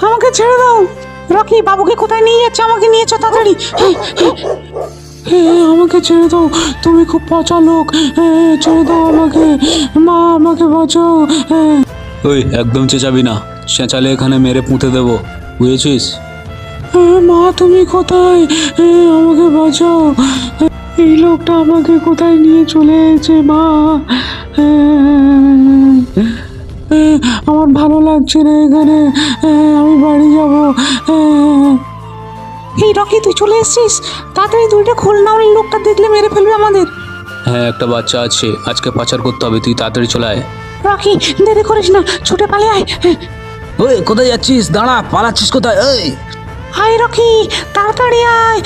আমাকে ছেড়ে দাও। রকি, বাবুকে কোথায় নিয়ে যাচ্ছে? আমাকে নিয়ে চল তাড়াতাড়ি। আমাকে ছেড়ে দাও, তুমি খুব পচা লোক। ছেড়ে দাও আমাকে, মা আমাকে বাঁচাও। ওই একদম চেঁচাবি না, চেঁচালে এখানে মেরে পুঁতে দেবো, বুঝেছিস? মা তুমি কোথায়? আমাকে বাঁচাও। এই লোকটা আমাকে কোথায় নিয়ে চলে এসেছে মা? আমার ভালো লাগছে না এখানে, আমি বাড়ি যাব। এই রকি, তুই চলে এসেছিস? তাড়াতাড়ি দুইটা খোল, না হলে লোকটা দেখলে মেরে ফেলবে আমাদের। হ্যাঁ, একটা বাচ্চা আছে, আজকে পাচার করতে হবে, তুই তাড়াতাড়ি চলে আয়। রকি, দেরি করিস না, ছুটে পালিয়ে আয়। ওই কোথায় যাচ্ছিস? দাঁড়া, পালাচ্ছিস কোথায়? ওই আয় রকি, তাড়াতাড়ি আয়।